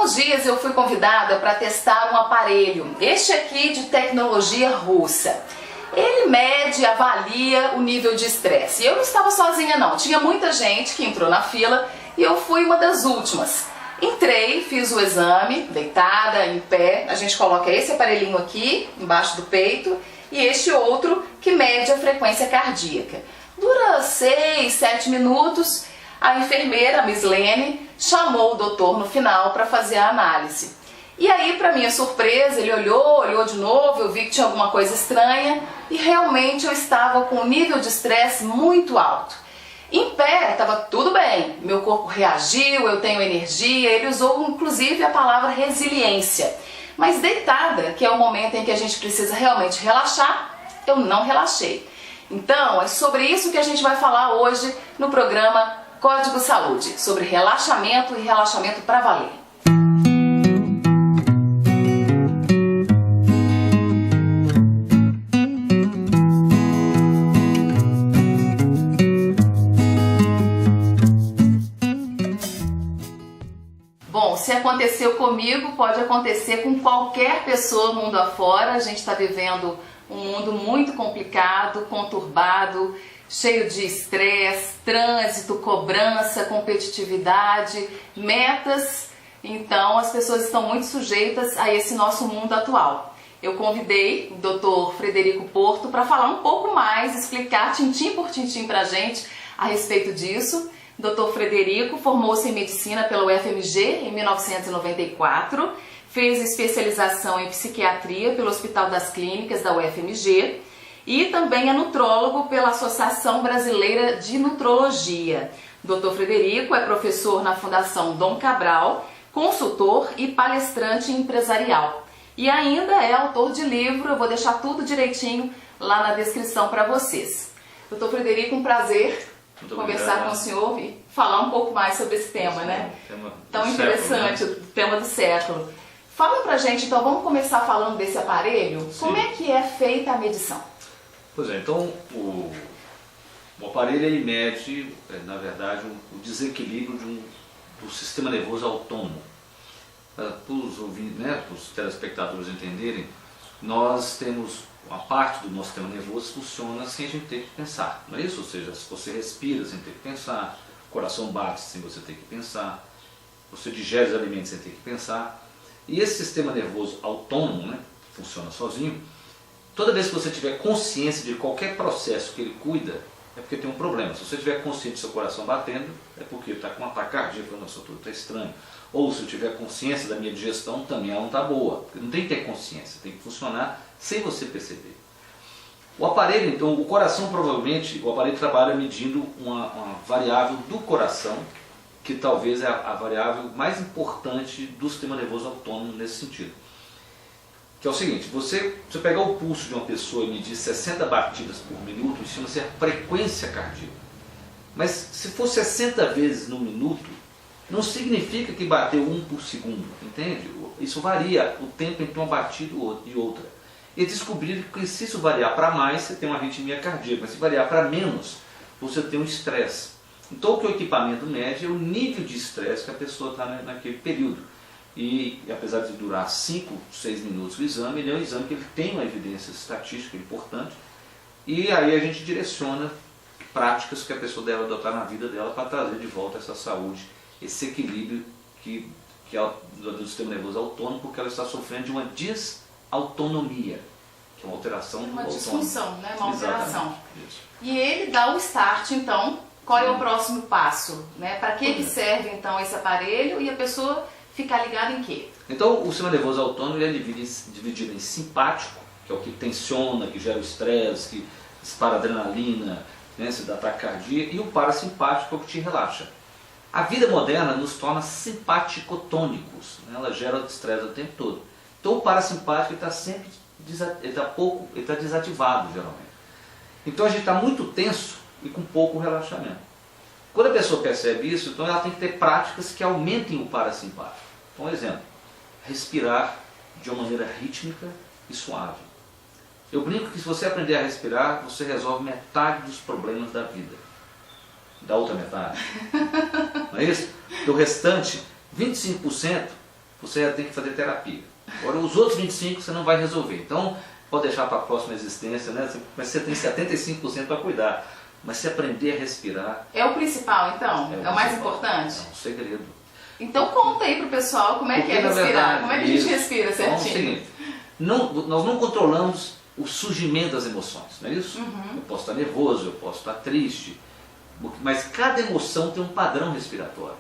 uns dias eu fui convidada para testar um aparelho, este aqui de tecnologia russa. Ele mede, avalia o nível de estresse. E eu não estava sozinha não, tinha muita gente que entrou na fila e eu fui uma das últimas. Entrei, fiz o exame, deitada, em pé, a gente coloca esse aparelhinho aqui, embaixo do peito, e este outro que mede a frequência cardíaca. Dura 6, 7 minutos, a enfermeira, a Miss Lene, chamou o doutor no final para fazer a análise. E aí, para minha surpresa, ele olhou de novo, eu vi que tinha alguma coisa estranha e realmente eu estava com um nível de estresse muito alto. Em pé estava tudo bem, meu corpo reagiu, eu tenho energia, ele usou inclusive a palavra resiliência. Mas deitada, que é o momento em que a gente precisa realmente relaxar, eu não relaxei. Então, é sobre isso que a gente vai falar hoje no programa Código Saúde, sobre relaxamento e relaxamento para valer. Bom, se aconteceu comigo, pode acontecer com qualquer pessoa mundo afora. A gente está vivendo um mundo muito complicado, conturbado, cheio de estresse, trânsito, cobrança, competitividade, metas. Então as pessoas estão muito sujeitas a esse nosso mundo atual. Eu convidei o Dr. Frederico Porto para falar um pouco mais, explicar tintim por tintim para a gente a respeito disso. Dr. Frederico formou-se em medicina pela UFMG em 1994, fez especialização em psiquiatria pelo Hospital das Clínicas da UFMG e também é nutrólogo pela Associação Brasileira de Nutrologia. Dr. Frederico é professor na Fundação Dom Cabral, consultor e palestrante empresarial. E ainda é autor de livro, eu vou deixar tudo direitinho lá na descrição para vocês. Dr. Frederico, um prazer conversar com o senhor e falar um pouco mais sobre esse tema, né? Tão interessante, o tema do século. Fala pra gente, então, vamos começar falando desse aparelho. Sim. Como é que é feita a medição? Pois é, então o aparelho ele mede, na verdade, o desequilíbrio do sistema nervoso autônomo. Para os telespectadores entenderem, nós temos uma parte do nosso sistema nervoso que funciona sem a gente ter que pensar, não é isso? Ou seja, se você respira sem ter que pensar, o coração bate sem você ter que pensar, você digere os alimentos sem ter que pensar. E esse sistema nervoso autônomo, né, funciona sozinho. Toda vez que você tiver consciência de qualquer processo que ele cuida, é porque tem um problema. Se você tiver consciência do seu coração batendo, é porque está com um ataque cardíaco, nossa, tudo está estranho. Ou se eu tiver consciência da minha digestão, também ela não está boa. Não tem que ter consciência, tem que funcionar sem você perceber. O aparelho, então, o coração provavelmente, o aparelho trabalha medindo uma variável do coração, que talvez é a variável mais importante do sistema nervoso autônomo nesse sentido. Que é o seguinte, você pegar o pulso de uma pessoa e medir 60 batidas por minuto, isso chama-se a frequência cardíaca. Mas se for 60 vezes no minuto, não significa que bateu 1 por segundo, entende? Isso varia o tempo entre uma batida e outra. E descobriram que se isso variar para mais, você tem uma arritmia cardíaca, mas se variar para menos, você tem um estresse. Então o que o equipamento mede é o nível de estresse que a pessoa está naquele período. E apesar de durar 5, 6 minutos o exame, ele é um exame que ele tem uma evidência estatística importante. E aí a gente direciona práticas que a pessoa deve adotar na vida dela para trazer de volta essa saúde, esse equilíbrio que é do sistema nervoso autônomo, porque ela está sofrendo de uma desautonomia, que é uma alteração do autônomo. Uma disfunção, né? Uma alteração. E ele dá o start, então, qual é o próximo passo? Né? Para que serve, então, esse aparelho e a pessoa ficar ligada em quê? Então, o sistema nervoso autônomo ele é dividido em simpático, que é o que tensiona, que gera o estresse, que dispara adrenalina, né, se dá taquicardia, e o parasimpático é o que te relaxa. A vida moderna nos torna simpaticotônicos, né? Ela gera estresse o tempo todo. Então o parasimpático está sempre está desativado geralmente. Então a gente está muito tenso e com pouco relaxamento. Quando a pessoa percebe isso, então ela tem que ter práticas que aumentem o parasimpático. Então, exemplo, respirar de uma maneira rítmica e suave. Eu brinco que se você aprender a respirar, você resolve metade dos problemas da vida. Da outra metade. Não é isso? Do restante, 25% você já tem que fazer terapia. Agora os outros 25% você não vai resolver. Então pode deixar para a próxima existência, né? Mas você tem 75% para cuidar. Mas se aprender a respirar... É o principal, então? É o mais importante? É um segredo. Então conta aí pro pessoal como é que é respirar. Verdade, como é que a gente respira certinho? Então, é o seguinte, nós não controlamos o surgimento das emoções, não é isso? Eu posso estar nervoso, eu posso estar triste, mas cada emoção tem um padrão respiratório.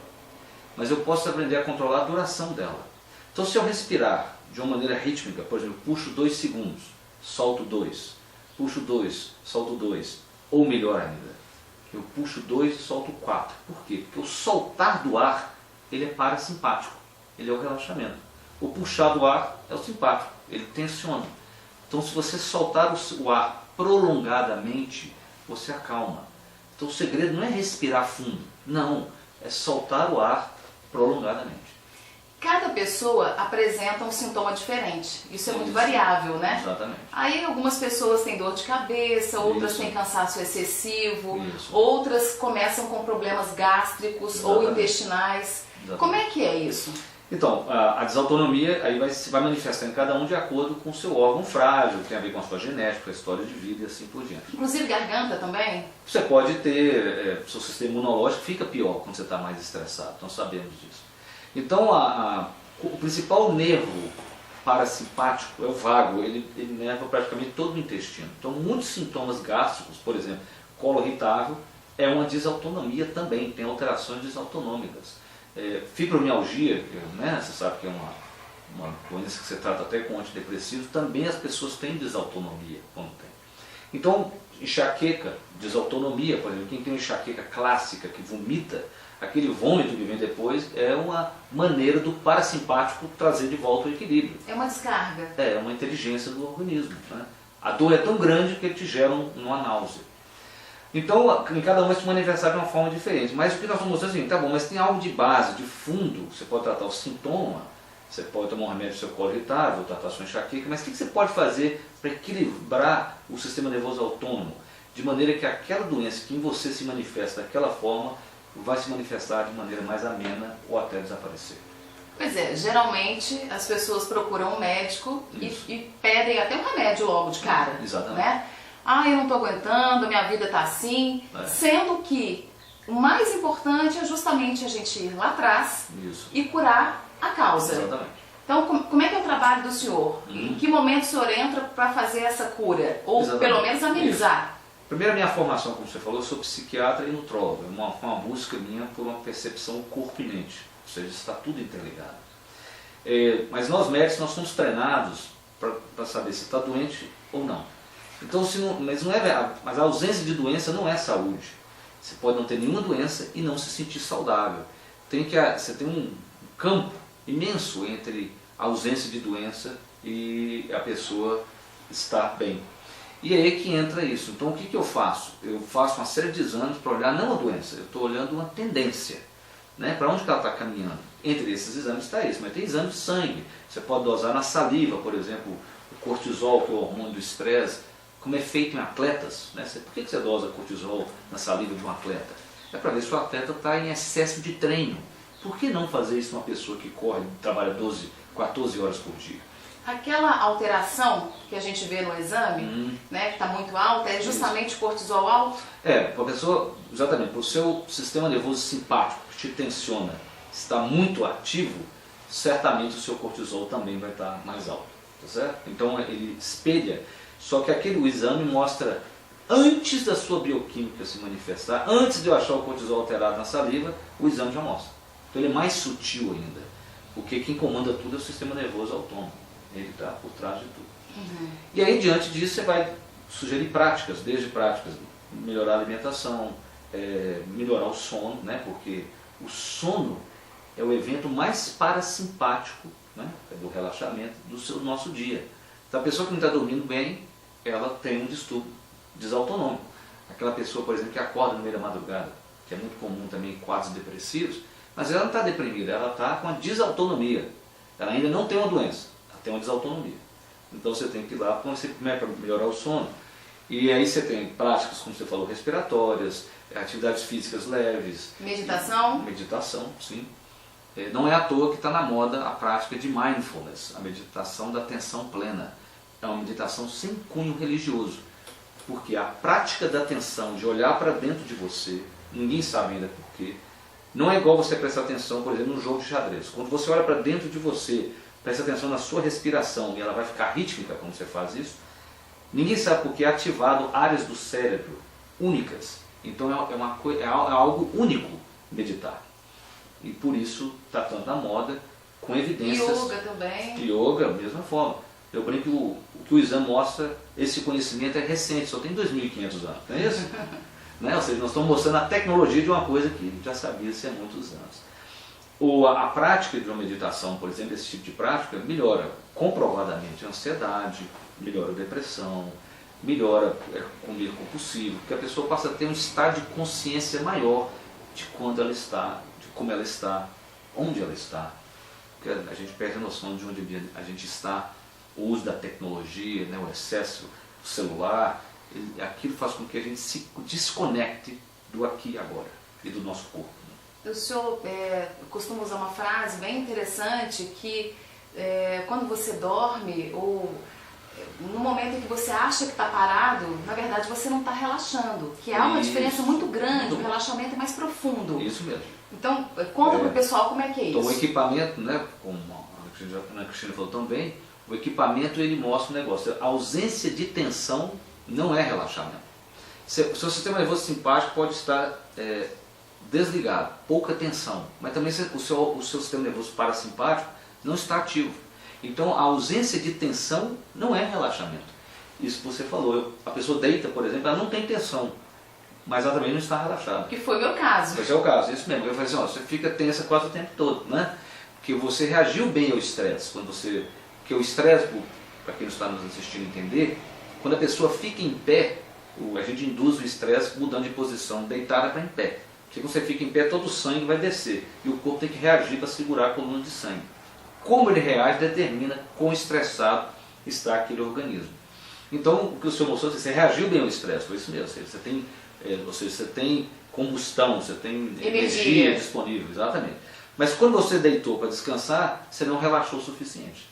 Mas eu posso aprender a controlar a duração dela. Então se eu respirar de uma maneira rítmica, por exemplo, puxo 2 segundos, solto 2, puxo 2, solto 2, ou melhor ainda, eu puxo 2 e solto 4. Por quê? Porque o soltar do ar, ele é parasimpático, ele é o relaxamento. O puxar do ar é o simpático, ele tensiona. Então se você soltar o ar prolongadamente, você acalma. Então o segredo não é respirar fundo, não, é soltar o ar prolongadamente. Cada pessoa apresenta um sintoma diferente, isso é muito variável, né? Exatamente. Aí algumas pessoas têm dor de cabeça, outras têm cansaço excessivo, outras começam com problemas gástricos ou intestinais. Como é que é isso? Então, a desautonomia aí vai manifestar em cada um de acordo com o seu órgão frágil, que tem a ver com a sua genética, com a história de vida e assim por diante. Inclusive garganta também? Você pode ter, seu sistema imunológico fica pior quando você está mais estressado, então sabemos disso. Então, o principal nervo parasimpático é o vago, ele nerva praticamente todo o intestino. Então, muitos sintomas gástricos, por exemplo, colo irritável, é uma desautonomia também, tem alterações desautonômicas. Fibromialgia, né, você sabe que é uma doença que você trata até com antidepressivos, também as pessoas têm desautonomia quando tem. Então, enxaqueca, desautonomia, por exemplo, quem tem uma enxaqueca clássica que vomita, aquele vômito que vem depois é uma maneira do parasimpático trazer de volta o equilíbrio. É uma descarga. É uma inteligência do organismo. Né? A dor é tão grande que ele te gera uma náusea. Então, em cada um vai se manifestar de uma forma diferente. Mas o que nós vamos mostrar é assim, tá bom, mas tem algo de base, de fundo, você pode tratar o sintoma, você pode tomar um remédio para o seu colo irritável, tratar a sua enxaqueca, mas o que você pode fazer para equilibrar o sistema nervoso autônomo, de maneira que aquela doença que em você se manifesta daquela forma, vai se manifestar de maneira mais amena ou até desaparecer. Pois é, geralmente as pessoas procuram um médico e pedem até um remédio logo de cara. Exatamente. Né? Ah, eu não estou aguentando, minha vida está assim. Sendo que o mais importante é justamente a gente ir lá atrás e curar a causa. Exatamente. Então, como é que é o trabalho do senhor? Em que momento o senhor entra para fazer essa cura? Ou pelo menos amenizar? Primeiro, a minha formação, como você falou, eu sou psiquiatra e nutrólogo. É uma busca minha por uma percepção corpo-mente. Ou seja, está tudo interligado. Mas nós médicos, nós somos treinados para saber se está doente ou não. Então, mas a ausência de doença não é saúde. Você pode não ter nenhuma doença e não se sentir saudável. Você tem um campo imenso entre a ausência de doença e a pessoa estar bem. E é aí que entra isso. Então o que eu faço? Eu faço uma série de exames para olhar não a doença, eu estou olhando uma tendência. Né? Para onde que ela está caminhando? Entre esses exames está isso, mas tem exame de sangue. Você pode dosar na saliva, por exemplo, o cortisol, que é o hormônio do estresse, como é feito em atletas. Né? Por que você dosa cortisol na saliva de um atleta? É para ver se o atleta está em excesso de treino. Por que não fazer isso numa pessoa que corre, trabalha 14 horas por dia? Aquela alteração que a gente vê no exame, né, que está muito alta, é justamente o cortisol alto? Para a pessoa, exatamente, para o seu sistema nervoso simpático, que te tensiona, está muito ativo, certamente o seu cortisol também vai estar mais alto. Tá certo? Então ele espelha, só que o exame mostra antes da sua bioquímica se manifestar, antes de eu achar o cortisol alterado na saliva, o exame já mostra. Então ele é mais sutil ainda, porque quem comanda tudo é o sistema nervoso autônomo. Ele está por trás de tudo. E aí, diante disso, você vai sugerir práticas, desde práticas, melhorar a alimentação, melhorar o sono, né? Porque o sono é o evento mais parasimpático, né? Do relaxamento do nosso dia. Então, a pessoa que não está dormindo bem, ela tem um distúrbio desautonômico. Aquela pessoa, por exemplo, que acorda no meio da madrugada, que é muito comum também em quadros depressivos, mas ela não está deprimida, ela está com a desautonomia. Ela ainda não tem uma doença. Tem uma desautonomia. Então você tem que ir lá para melhorar o sono. E aí você tem práticas, como você falou, respiratórias, atividades físicas leves. Meditação? Meditação, sim. Não é à toa que está na moda a prática de mindfulness, a meditação da atenção plena. É uma meditação sem cunho religioso, porque a prática da atenção, de olhar para dentro de você, ninguém sabe ainda porquê, não é igual você prestar atenção, por exemplo, num jogo de xadrez. Quando você olha para dentro de você, presta atenção na sua respiração e ela vai ficar rítmica quando você faz isso, ninguém sabe porque é ativado áreas do cérebro únicas. Então é algo único meditar. E por isso está tanto na moda, com evidências. Yoga também. Yoga, mesma forma. Eu brinco que o que o exame mostra, esse conhecimento é recente, só tem 2.500 anos, não é isso? Né? Ou seja, nós estamos mostrando a tecnologia de uma coisa que já sabia-se há muitos anos. A prática de uma meditação, por exemplo, esse tipo de prática, melhora comprovadamente a ansiedade, melhora a depressão, melhora comer compulsivo, porque a pessoa passa a ter um estado de consciência maior de quando ela está, de como ela está, onde ela está. Porque a gente perde a noção de onde a gente está, o uso da tecnologia, né, o excesso do celular, aquilo faz com que a gente se desconecte do aqui e agora e do nosso corpo. O senhor costuma usar uma frase bem interessante que quando você dorme ou no momento em que você acha que está parado, na verdade você não está relaxando, que há uma diferença muito grande, o relaxamento é mais profundo. Isso mesmo. Então, conta para o pessoal como é que é isso. Então o equipamento, né, como a Cristina falou também, o equipamento ele mostra o negócio. A ausência de tensão não é relaxamento. O seu sistema nervoso simpático pode estar desligado, pouca tensão, mas também o seu sistema nervoso parasimpático não está ativo. Então a ausência de tensão não é relaxamento. Isso que você falou, a pessoa deita, por exemplo, ela não tem tensão, mas ela também não está relaxada. Que foi o meu caso. Esse é o caso, isso mesmo. Eu falei assim, você fica tensa quase o tempo todo, né? Porque você reagiu bem ao estresse. Porque o estresse, para quem está nos assistindo entender, quando a pessoa fica em pé, a gente induz o estresse mudando de posição, deitada para em pé. Porque quando você fica em pé, todo o sangue vai descer. E o corpo tem que reagir para segurar a coluna de sangue. Como ele reage determina quão estressado está aquele organismo. Então, o que o senhor mostrou, você reagiu bem ao estresse, foi isso mesmo. Você tem combustão, você tem energia disponível, exatamente. Mas quando você deitou para descansar, você não relaxou o suficiente.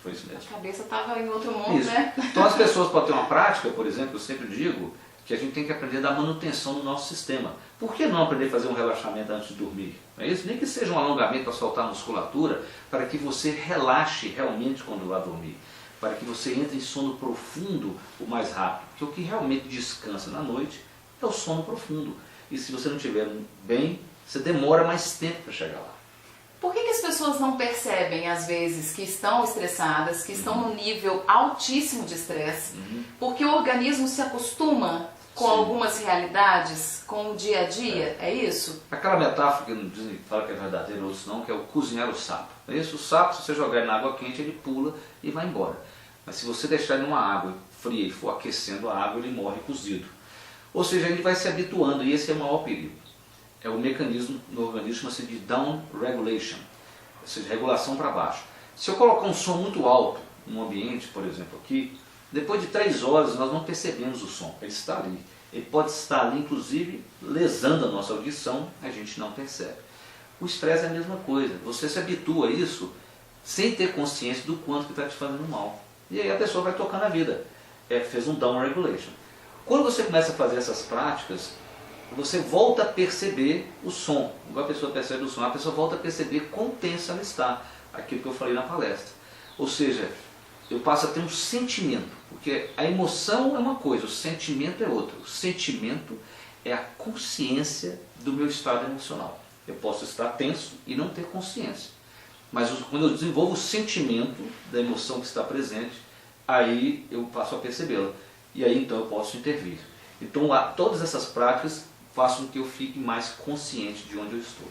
Foi isso mesmo. A cabeça estava em outro mundo, isso. Né? Então as pessoas podem ter uma prática, por exemplo, eu sempre digo que a gente tem que aprender a dar manutenção no nosso sistema. Por que não aprender a fazer um relaxamento antes de dormir? Não é isso? Nem que seja um alongamento para soltar a musculatura, para que você relaxe realmente quando vai dormir. Para que você entre em sono profundo o mais rápido. Porque o que realmente descansa na noite é o sono profundo. E se você não estiver bem, você demora mais tempo para chegar lá. Por que as pessoas não percebem, às vezes, que estão estressadas, que estão num nível altíssimo de estresse? Porque o organismo se acostuma com algumas realidades, com o dia a dia, é isso? Aquela metáfora que dizem, fala que é verdadeira, outros não, que é o cozinhar o sapo. É isso? O sapo, se você jogar ele na água quente, ele pula e vai embora. Mas se você deixar ele numa água fria e for aquecendo a água, ele morre cozido. Ou seja, ele vai se habituando, e esse é o maior perigo. É o mecanismo no organismo, chama-se de down regulation, ou seja, regulação para baixo. Se eu colocar um som muito alto num ambiente, por exemplo aqui, depois de 3 horas nós não percebemos o som, ele está ali. Ele pode estar ali, inclusive, lesando a nossa audição, a gente não percebe. O estresse é a mesma coisa, você se habitua a isso sem ter consciência do quanto que está te fazendo mal. E aí a pessoa vai tocando a vida. Fez um down regulation. Quando você começa a fazer essas práticas, você volta a perceber o som. Igual a pessoa percebe o som, a pessoa volta a perceber quão tensa ela está. Aquilo que eu falei na palestra. Ou seja, eu passo a ter um sentimento. Porque a emoção é uma coisa, o sentimento é outra. O sentimento é a consciência do meu estado emocional. Eu posso estar tenso e não ter consciência. Mas quando eu desenvolvo o sentimento da emoção que está presente, aí eu passo a percebê-la. E aí então eu posso intervir. Então todas essas práticas fazem com que eu fique mais consciente de onde eu estou.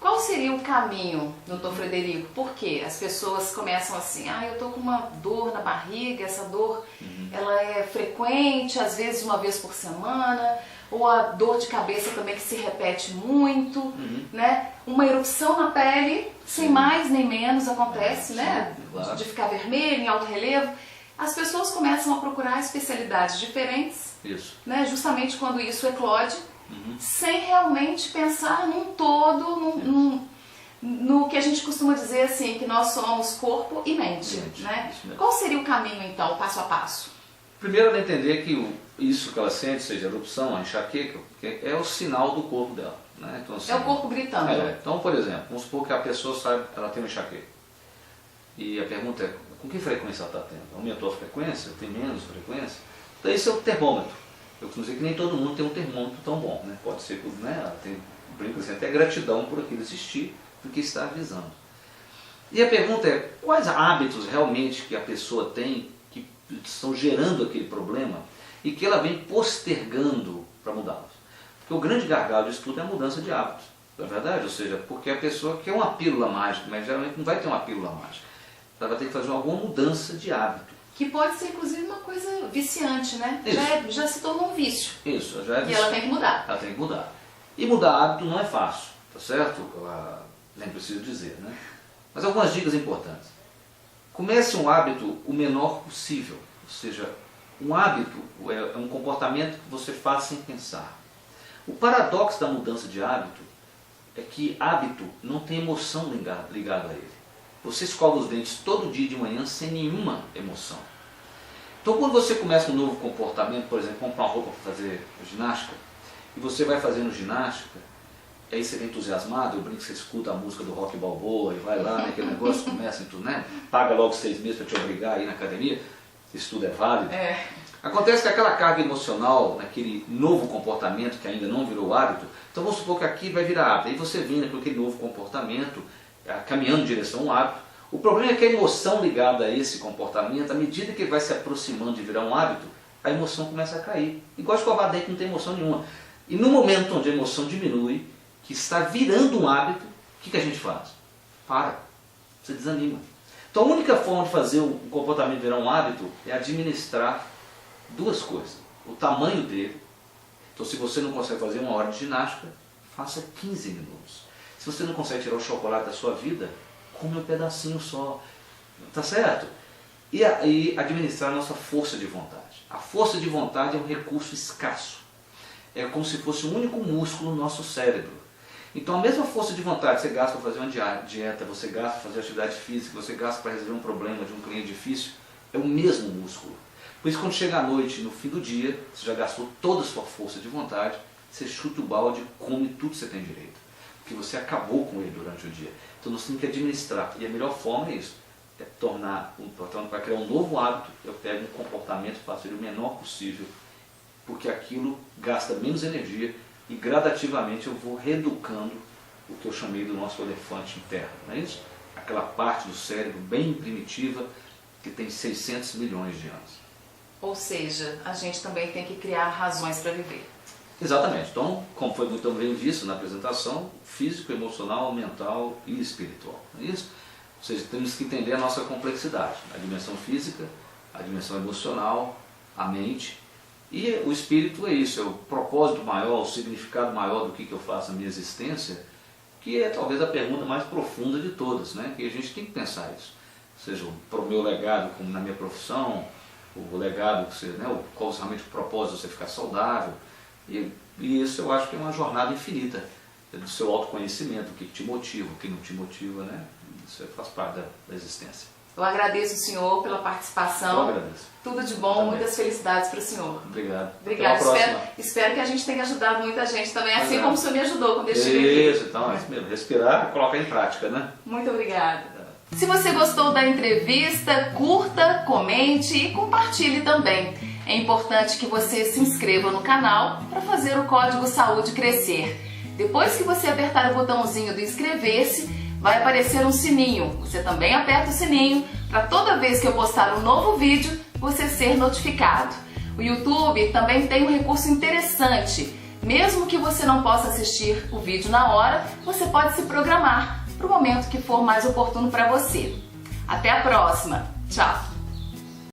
Qual seria o caminho, doutor Frederico? Por quê? As pessoas começam assim, eu estou com uma dor na barriga, essa dor ela é frequente, às vezes uma vez por semana, ou a dor de cabeça também que se repete muito, né? Uma erupção na pele, sem mais nem menos, acontece, né? Claro. De ficar vermelho, em alto relevo. As pessoas começam a procurar especialidades diferentes, né? Justamente quando isso eclode, sem realmente pensar num todo, no que a gente costuma dizer assim, que nós somos corpo e mente, né? Qual seria o caminho então, passo a passo? Primeiro ela entender que isso que ela sente, seja erupção, a enxaqueca, é o sinal do corpo dela. Né? Então, assim, é o corpo gritando. Então, por exemplo, vamos supor que a pessoa sabe ela tem uma enxaqueca. E a pergunta é, com que frequência ela está tendo? Aumentou a frequência? Tem menos frequência? Então esse é o termômetro. Eu costumo dizer que nem todo mundo tem um termômetro tão bom. Né? Pode ser que ela tem, brinco assim, até gratidão por aquilo existir, porque está avisando. E a pergunta é, quais hábitos realmente que a pessoa tem que estão gerando aquele problema e que ela vem postergando para mudá-los? Porque o grande gargalo disso tudo é a mudança de hábitos, não é verdade? Ou seja, porque a pessoa quer uma pílula mágica, mas geralmente não vai ter uma pílula mágica. Ela vai ter que fazer alguma mudança de hábito. Que pode ser inclusive uma coisa viciante, né? Já se tornou um vício. Isso, já é vício. E ela tem que mudar. Ela tem que mudar. E mudar hábito não é fácil, tá certo? Nem preciso dizer, né? Mas algumas dicas importantes. Comece um hábito o menor possível. Ou seja, um hábito é um comportamento que você faz sem pensar. O paradoxo da mudança de hábito é que hábito não tem emoção ligada a ele. Você escova os dentes todo dia de manhã sem nenhuma emoção. Então quando você começa um novo comportamento, por exemplo, comprar uma roupa para fazer ginástica, e você vai fazendo ginástica, e aí você vem entusiasmado, eu brinco que você escuta a música do Rock Balboa, e vai lá, né, aquele negócio começa em tudo, né? Paga logo 6 meses para te obrigar a ir na academia, isso tudo é válido. Acontece que aquela carga emocional, naquele novo comportamento que ainda não virou hábito, então vamos supor que aqui vai virar hábito, aí você vem com aquele novo comportamento, caminhando em direção a um hábito. O problema é que a emoção ligada a esse comportamento, à medida que ele vai se aproximando de virar um hábito, a emoção começa a cair. Igual escovar dente não tem emoção nenhuma. E no momento onde a emoção diminui, que está virando um hábito, o que a gente faz? Para, você desanima. Então a única forma de fazer um comportamento virar um hábito é administrar duas coisas. O tamanho dele. Então se você não consegue fazer 1 hora de ginástica, faça 15 minutos. Se você não consegue tirar o chocolate da sua vida, come um pedacinho só. Tá certo? E administrar a nossa força de vontade. A força de vontade é um recurso escasso. É como se fosse o único músculo no nosso cérebro. Então a mesma força de vontade que você gasta para fazer uma dieta, você gasta para fazer atividade física, você gasta para resolver um problema de um cliente difícil, é o mesmo músculo. Por isso quando chega à noite, no fim do dia, você já gastou toda a sua força de vontade, você chuta o balde e come tudo que você tem direito. Porque você acabou com ele durante o dia. Então nós temos que administrar. E a melhor forma é isso. É para criar um novo hábito, eu pego um comportamento e faço ele o menor possível. Porque aquilo gasta menos energia e gradativamente eu vou reeducando o que eu chamei do nosso elefante interno. Não é isso? Aquela parte do cérebro bem primitiva que tem 600 milhões de anos. Ou seja, a gente também tem que criar razões para viver. Exatamente. Então, como foi muito bem visto na apresentação, físico, emocional, mental e espiritual. Não é isso? Ou seja, temos que entender a nossa complexidade. A dimensão física, a dimensão emocional, a mente. E o espírito é isso, é o propósito maior, o significado maior do que eu faço na minha existência, que é talvez a pergunta mais profunda de todas, né? Que a gente tem que pensar isso. Ou seja, para o meu legado, como na minha profissão, o legado, qual realmente o propósito de você ficar saudável. E isso eu acho que é uma jornada infinita do seu autoconhecimento, o que te motiva, o que não te motiva, né? Isso faz parte da existência. Eu agradeço o senhor pela participação. Eu agradeço. Tudo de bom, muitas felicidades para o senhor. Obrigado. Obrigada. Espero que a gente tenha ajudado muita gente também, assim como o senhor me ajudou quando eu estive aqui. Isso, então é isso mesmo. Respirar e colocar em prática, né? Muito obrigada. Se você gostou da entrevista, curta, comente e compartilhe também. É importante que você se inscreva no canal para fazer o Código Saúde crescer. Depois que você apertar o botãozinho do inscrever-se, vai aparecer um sininho. Você também aperta o sininho para toda vez que eu postar um novo vídeo, você ser notificado. O YouTube também tem um recurso interessante. Mesmo que você não possa assistir o vídeo na hora, você pode se programar para o momento que for mais oportuno para você. Até a próxima. Tchau!